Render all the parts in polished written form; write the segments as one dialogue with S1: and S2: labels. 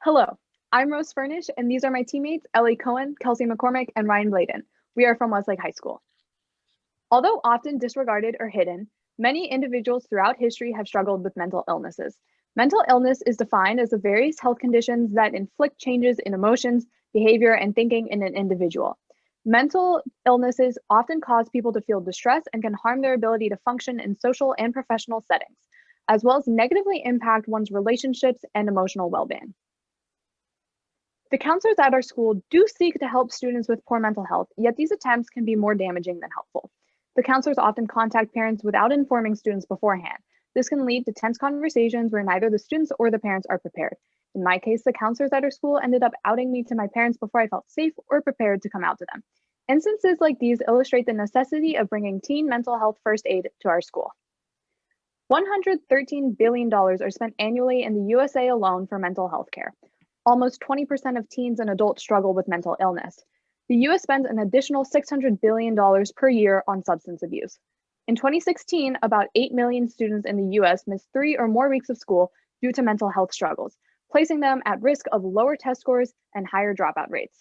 S1: Hello, I'm Rose Furnish, and these are my teammates, Ellie, Cohen, Kelsey, McCormick, and Ryan Blaydon. We are from Westlake High School. Although often disregarded or hidden, many individuals throughout history have struggled with mental illnesses. Mental illness is defined as the various health conditions that inflict changes in emotions, behavior, and thinking in an individual. Mental illnesses often cause people to feel distress and can harm their ability to function in social and professional settings, as well as negatively impact one's relationships and emotional well-being. The counselors at our school do seek to help students with poor mental health, yet these attempts can be more damaging than helpful. The counselors often contact parents without informing students beforehand. This can lead to tense conversations where neither the students or the parents are prepared. In my case, the counselors at our school ended up outing me to my parents before I felt safe or prepared to come out to them. Instances like these illustrate the necessity of bringing teen mental health first aid to our school. $113 billion are spent annually in the USA alone for mental health care. Almost 20% of teens and adults struggle with mental illness. The US spends an additional $600 billion per year on substance abuse. In 2016, about 8 million students in the US missed 3 or more weeks of school due to mental health struggles, placing them at risk of lower test scores and higher dropout rates.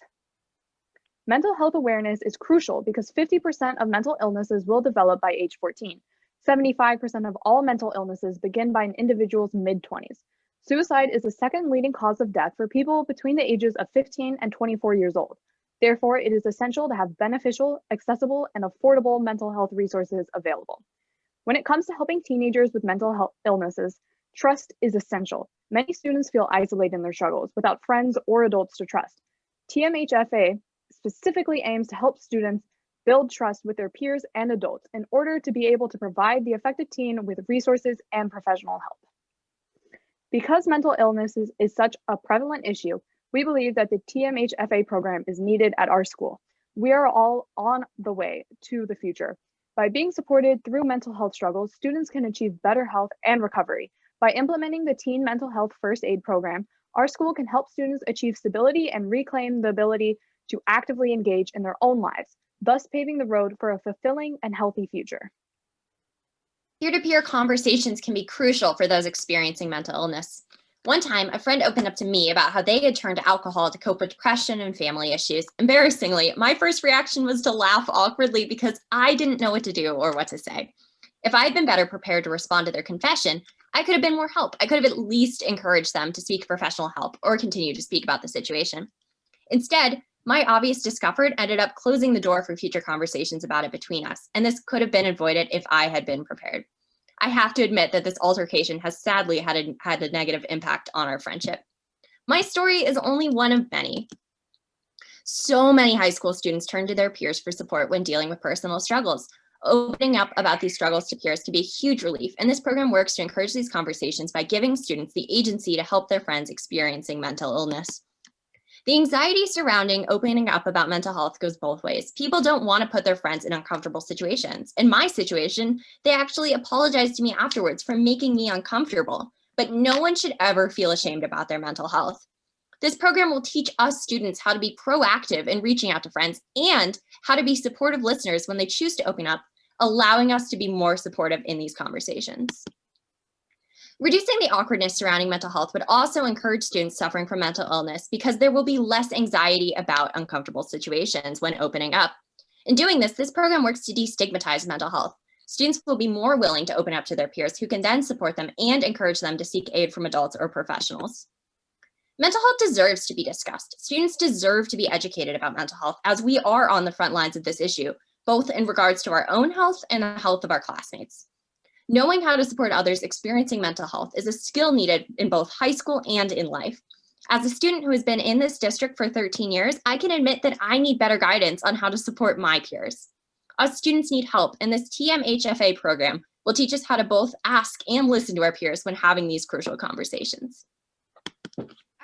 S1: Mental health awareness is crucial because 50% of mental illnesses will develop by age 14. 75% of all mental illnesses begin by an individual's mid-20s. Suicide is the second leading cause of death for people between the ages of 15 and 24 years old. Therefore, it is essential to have beneficial, accessible, and affordable mental health resources available. When it comes to helping teenagers with mental health illnesses, trust is essential. Many students feel isolated in their struggles without friends or adults to trust. tMHFA specifically aims to help students build trust with their peers and adults in order to be able to provide the affected teen with resources and professional help. Because mental illness is such a prevalent issue, we believe that the tMHFA program is needed at our school. We are all on the way to the future. By being supported through mental health struggles, students can achieve better health and recovery. By implementing the Teen Mental Health First Aid Program, our school can help students achieve stability and reclaim the ability to actively engage in their own lives, thus paving the road for a fulfilling and healthy future.
S2: Peer-to-peer conversations can be crucial for those experiencing mental illness. One time, a friend opened up to me about how they had turned to alcohol to cope with depression and family issues. Embarrassingly, my first reaction was to laugh awkwardly because I didn't know what to do or what to say. If I had been better prepared to respond to their confession, I could have been more help. I could have at least encouraged them to seek professional help or continue to speak about the situation. Instead, my obvious discomfort ended up closing the door for future conversations about it between us, and this could have been avoided if I had been prepared. I have to admit that this altercation has sadly had a negative impact on our friendship. My story is only one of many. So many high school students turn to their peers for support when dealing with personal struggles. Opening up about these struggles to peers can be a huge relief, and this program works to encourage these conversations by giving students the agency to help their friends experiencing mental illness. The anxiety surrounding opening up about mental health goes both ways. People don't want to put their friends in uncomfortable situations. In my situation, they actually apologized to me afterwards for making me uncomfortable, but no one should ever feel ashamed about their mental health. This program will teach us students how to be proactive in reaching out to friends and how to be supportive listeners when they choose to open up, allowing us to be more supportive in these conversations. Reducing the awkwardness surrounding mental health would also encourage students suffering from mental illness because there will be less anxiety about uncomfortable situations when opening up. In doing this, this program works to destigmatize mental health. Students will be more willing to open up to their peers who can then support them and encourage them to seek aid from adults or professionals. Mental health deserves to be discussed. Students deserve to be educated about mental health as we are on the front lines of this issue, both in regards to our own health and the health of our classmates. Knowing how to support others experiencing mental health is a skill needed in both high school and in life. As a student who has been in this district for 13 years, I can admit that I need better guidance on how to support my peers. Us students need help, and this tMHFA program will teach us how to both ask and listen to our peers when having these crucial conversations.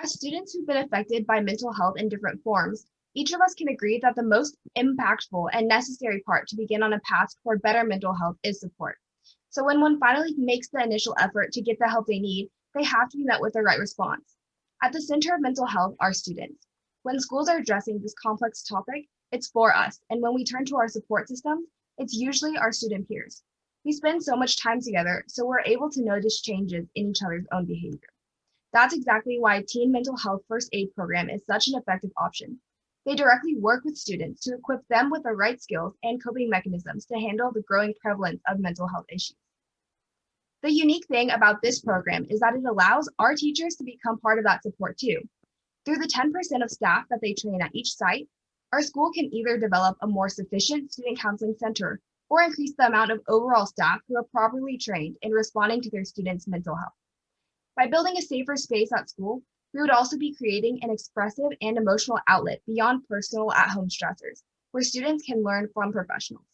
S3: As students who've been affected by mental health in different forms, each of us can agree that the most impactful and necessary part to begin on a path toward better mental health is support. So when one finally makes the initial effort to get the help they need, they have to be met with the right response. At the center of mental health are students. When schools are addressing this complex topic, it's for us. And when we turn to our support systems, it's usually our student peers. We spend so much time together, so we're able to notice changes in each other's own behavior. That's exactly why Teen Mental Health First Aid Program is such an effective option. They directly work with students to equip them with the right skills and coping mechanisms to handle the growing prevalence of mental health issues. The unique thing about this program is that it allows our teachers to become part of that support too. Through the 10% of staff that they train at each site, our school can either develop a more sufficient student counseling center or increase the amount of overall staff who are properly trained in responding to their students' mental health. By building a safer space at school, we would also be creating an expressive and emotional outlet beyond personal at-home stressors, where students can learn from professionals.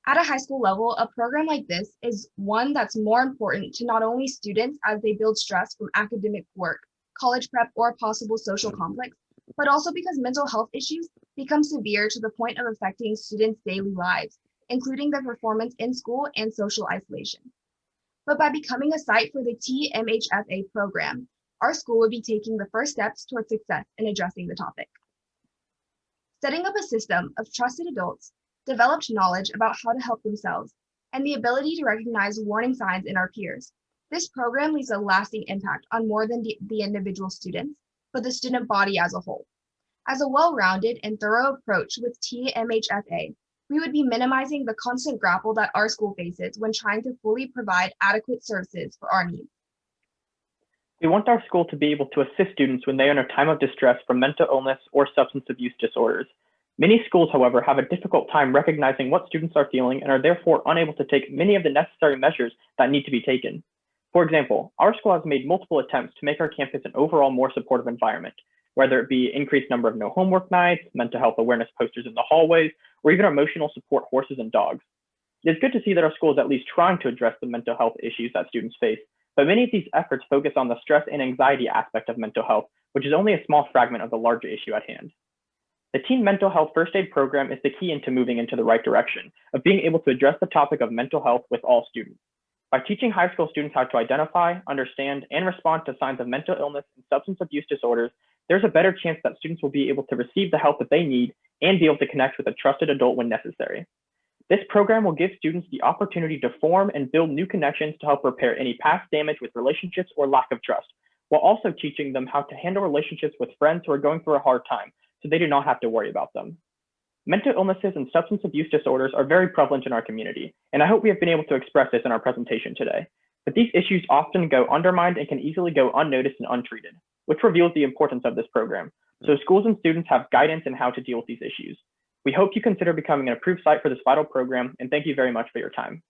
S3: At a high school level, a program like this is one that's more important to not only students as they build stress from academic work, college prep, or possible social conflicts, but also because mental health issues become severe to the point of affecting students' daily lives, including their performance in school and social isolation. But by becoming a site for the tMHFA program, our school would be taking the first steps towards success in addressing the topic. Setting up a system of trusted adults, developed knowledge about how to help themselves, and the ability to recognize warning signs in our peers. This program leaves a lasting impact on more than the individual students, but the student body as a whole. As a well-rounded and thorough approach with tMHFA, we would be minimizing the constant grapple that our school faces when trying to fully provide adequate services for our needs.
S4: We want our school to be able to assist students when they are in a time of distress from mental illness or substance abuse disorders. Many schools, however, have a difficult time recognizing what students are feeling and are therefore unable to take many of the necessary measures that need to be taken. For example, our school has made multiple attempts to make our campus an overall more supportive environment, whether it be increased number of no homework nights, mental health awareness posters in the hallways, or even emotional support horses and dogs. It is good to see that our school is at least trying to address the mental health issues that students face, but many of these efforts focus on the stress and anxiety aspect of mental health, which is only a small fragment of the larger issue at hand. The Teen Mental Health First Aid Program is the key into moving into the right direction of being able to address the topic of mental health with all students. By teaching high school students how to identify, understand, and respond to signs of mental illness and substance abuse disorders, there's a better chance that students will be able to receive the help that they need and be able to connect with a trusted adult when necessary. This program will give students the opportunity to form and build new connections to help repair any past damage with relationships or lack of trust, while also teaching them how to handle relationships with friends who are going through a hard time so they do not have to worry about them. Mental illnesses and substance abuse disorders are very prevalent in our community, and I hope we have been able to express this in our presentation today. But these issues often go undermined and can easily go unnoticed and untreated, which reveals the importance of this program. So schools and students have guidance in how to deal with these issues. We hope you consider becoming an approved site for this vital program, and thank you very much for your time.